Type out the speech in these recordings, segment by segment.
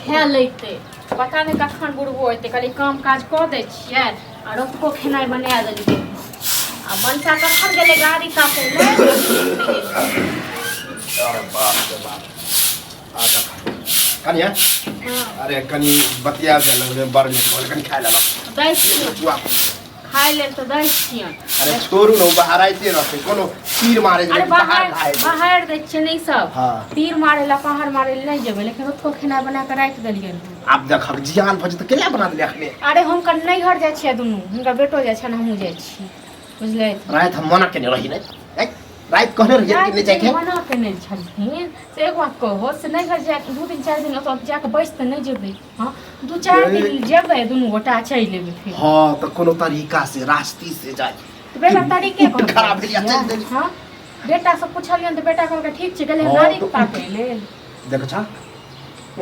खा लेते पता नहीं कखन बुढ़बो होते खाली काम काज कर दे छियै आ रातको खेनाइ बना देलियै आ बंसा कखन गेलै गाड़ी काटे ले अरे बाप रे बाप आजा कनिया अरे कनी बतिया दे लगे बड़ नहीं बोल कनी खाइ ला दै छियै खाइ ले तो दै छियै अरे छोरू न बाहर आइते रहते कोनो तीर मारे अरे बाहर दै छियै नहीं सब हां तीर मारे ला पहाड़ मारे ला नहीं जेबै लेकिन उसको खाना बना के राख देलियै आप देख जियान भज त केला बना देले अखने अरे हम कन नहीं घर जाय छियै दुनु हुनका बेटो जाय छै हमहु जाय छी बुझले रात हम मना केने रही नहीं रात कहने रही कि नहीं जाय के मना केने छलखिन से एक बात कहो से नहीं घर जाय 2-3 4 दिन ओत जाके बैस त नहीं जेबै हां 2-4 दिन जेबै दुनु गोटा चलि लेबै फिर हां त कोनो तरीका से रास्ती से जाय तो बेटा तरीके को खराब भेलिया चल दे हां बेटा सब पूछलियन त बेटा कहलकै ठीक छै गेलै नारी के पाके ले देख छ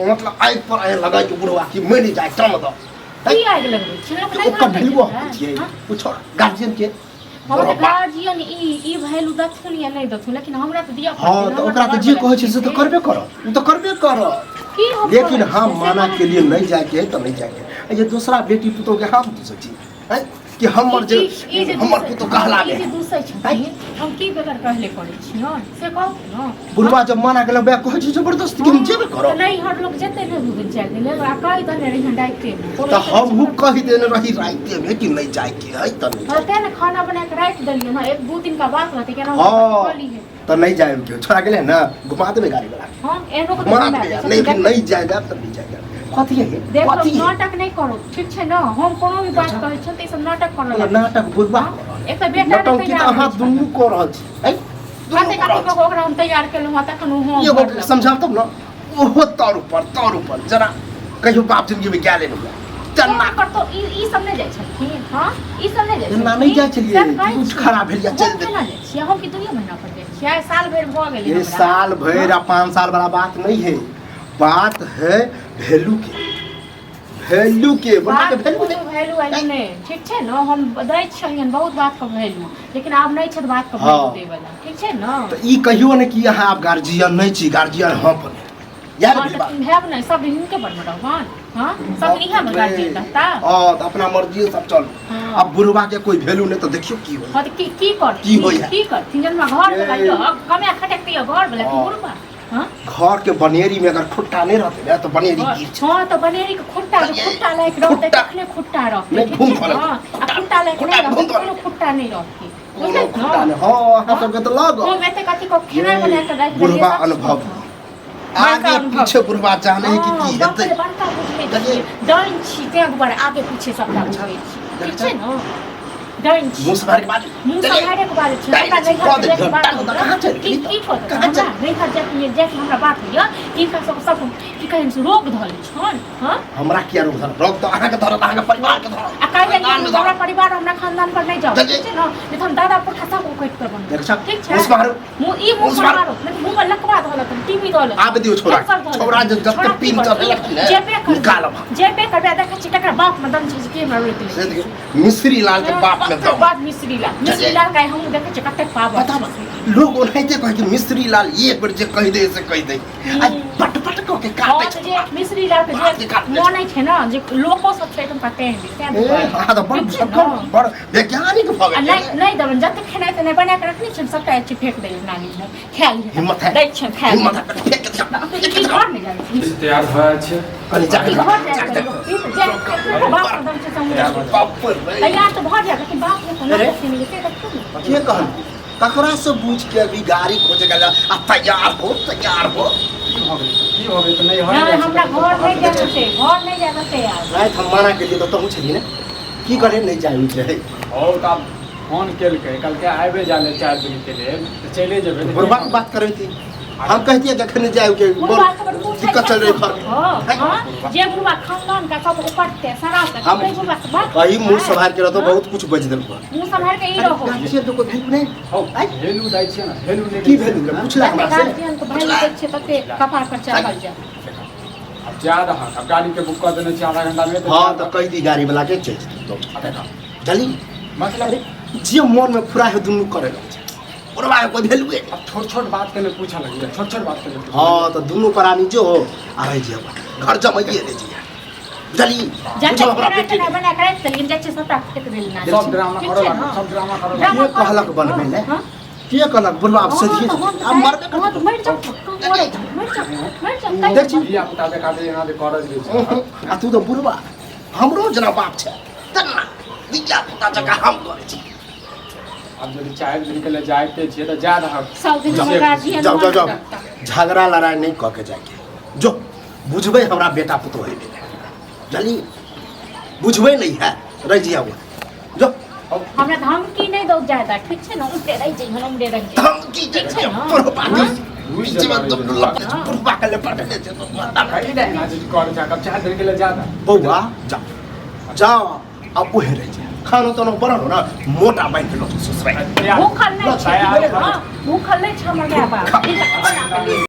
मतलब आई पर आई लगा के बुढ़वा कि मैं नहीं जाय टम दो की आग लगबै छिन तो ओकर भेलुआ छियै पूछो गार्जियन के हमरा गार्जियन ई वैल्यू दथुन या नहीं दथुन लेकिन हमरा त दिया हां तो ओकरा त जे कहै छै से त करबे कर उ त करबे कर लेकिन हम माना के लिए नहीं जाय के तो नहीं जाय के ये दूसरा बेटी पुतो के हम तो सोची है कि हमर जे हमर पुतो कहला ले ई दूसरे छथिन हम की बेगर कहले करै छी से कहू न बुढ़वा जब माना के लबे कहै छै जबरदस्ती हम जेबे करो नहीं हर लोग जेते ने दूध चाय ले आ कहि दने रही डाइटे तो हम हु कहि देने रही राइते में कि नहीं जाय के है त नहीं होते ना खाना बना के राख देलिए ना 1-2 दिन का बात रहते केना बोली है तो नहीं जाए के छोड़ा गेले ना घुमा देबे गाड़ी वाला हां एनो को लेकिन नहीं जाएगा तो नहीं जाएगा कथि है देखो नाटक नहीं करो ठीक छै ना हम कोनो भी बात कहै छ त ई सब नाटक करल नाटक बुझबा एक त बेटा नाटक की त हाथ दुनु को रहल छी है कते कते को ओकरा हम तैयार केलु हां तखन हम एगो समझाब तब ना ओहो तौर ऊपर जरा कहियो बाप जिंदगी में क्या लेनु चलना कर तो ई सब नहीं जाय छथिन हां ई सब नहीं जाय ना नहीं जाय छलिए कुछ खराब भेल या चल दे छियै हम कि 2 महीना पर जाय छियै साल भर भ गेलै ये साल भर या 5 साल वाला बात नहीं है बात है वैल्यू के बड़ा के वैल्यू नहीं ठीक छै ना हम दै छियन बहुत बात का वैल्यू लेकिन आब नहीं छै बात का वैल्यू दे वाला ठीक छै ना तो ई कहियो ने कि अहाँ आप गार्जियन नहीं छी गार्जियन हम पर यार है नहीं सब इनके पर भगवान हां सब इहा में गार्जियन रहता तो अपना मर्जी सब चल अब बुढ़वा के कोई वैल्यू नहीं तो देखियो की हो हां तो की कर जन में घर लगाइयो कमे खटक दियो घर वाला की बुढ़वा हां घर के बनेरी में अगर खुट्टा नहीं रहते तो बनेरी गिर हां तो बनेरी के खुट्टा लायक रहते तखने खुट्टा रहते नहीं घूम फल हां खुट्टा लायक नहीं रहते खुट्टा नहीं रहते हां हां सब के तो लग हम एते कथि को खेना बना के रख बुढ़वा अनुभव आगे पीछे बुढ़वा जाने की हेतै बड़का बुझले डाइन छी ते आगे पीछे सब बुझै छी ठीक छै न डाइन मुंह से के बाद के बाद छै हमरा नहीं खा कहां छै की कहां छै नहीं खा जे हमरा बात होइया इनका सब की कहै छै रोग धल छन हां हमरा किया रोग तो अहाँ के धरत अहाँ के परिवार के धरत आ काहे हमरा परिवार हमरा खानदान पर नहीं जाओ ठीक छै न नहीं हम दादा पर खसा को कट कर बन ठीक छै मुंह मारो मुंह मारो मुंह में लकवा धल टीवी धल आब दियो छोरा जब तक पीन कर जेबे करबे देख छी तकरा बाप में दम छै के मारले मिस्री लाल के बाप बात मिस्री लाल का हम देखे छ कते पाव बता लोग ओनाइते कह के मिस्री लाल एक बार जे कह दे से कह दे आज पट को के काटे छ जे मिस्री लाल के मन छै न जे लोको सब छै तुम पते हैं हां तो बड़ वैज्ञानिक भ गेल नहीं दबन जते खेनाइ त नहीं बना के रखनी छ सबटा अच्छी फेंक दे नानी खा ली हिम्मत है दै छ खा हिम्मत फेंक के घर में जाई तैयार भ छै कनी जाके बाप दम से समझ बाप तैयार तो भ जाए लेकिन बाप ने कोनो से मिले के कहल ककरा से पूछ के अभी गाड़ी खोजे गेला आ तैयार हो की हो गई तो नहीं हो हमरा घर नहीं जाना से यार रात हम माना के लिए तो तुम छली ने की करे नहीं जाई छै और का फोन केल के कल के आबे जाले 4 दिन के लिए तो चले जेबे बुढ़वा बात करे थी हम कहतिए जखन जाए के दिक्कत चल रही घर हां जे बुढ़वा खानदान का सब ऊपर ते सारा का बुढ़वा से बात वही मुंह संभाल के रह तो बहुत कुछ बच देल मुंह संभाल के ई रहो गाछे तो को ठीक नहीं हो हेलू दाई छै ना हेलू ने की भेलू के पूछला हमरा से गार्जियन तो भाई दै छै तते कपार पर चढ़ल जा अब जा रहा अब गाड़ी के बुक कर देने 4 घंटा में हां तो कह दी गाड़ी वाला के चल तो जल्दी मतलब जे मन में फुरा है दुनु करे बुढ़वा कोई भेलू है अब छोट बात के लिए पूछा लगे छोट बात के लिए हां तो दुनु प्राणी जो आ रही जे घर जमाइए ले जी बुझली जाके हमरा बेटी खाना बना के रख लेकिन जाके सब प्राप्त कर देना सब ड्रामा करो सब ड्रामा करो के कहलक बनबे ले के कहलक बुढ़वा आप सही अब मरबे कर मर जाओ मर जाओ देख छी बिया पुता देखा दे यहाँ दे कर दे आ तू तो बुढ़वा हमरो जना बाप छै तना दिया पुता जका हम करे छी अब यदि 4 दिन के लिए जाते छे तो जा रहा सब दिन हमरा राजी जाओ जाओ जाओ झगड़ा लड़ाई नहीं कह के जाके जो बुझबे हमरा बेटा पुतो है जल्दी बुझबे नहीं है रह जिया जो हमरा धमकी नहीं दो ज्यादा ठीक छै ना उठे रह जे हम दे रह धमकी ठीक छै ना परपा जीवन तो परपा के ले पड़े छै तो कहीं नहीं ना जी कर जा कब 4 दिन के लिए जाता बउआ जाओ जाओ अब ओहे रह जा खाना तो न बनल ना मोटा बाइन के लो ससुराल भूखल नहीं छै भूखल नहीं छै हमर बाप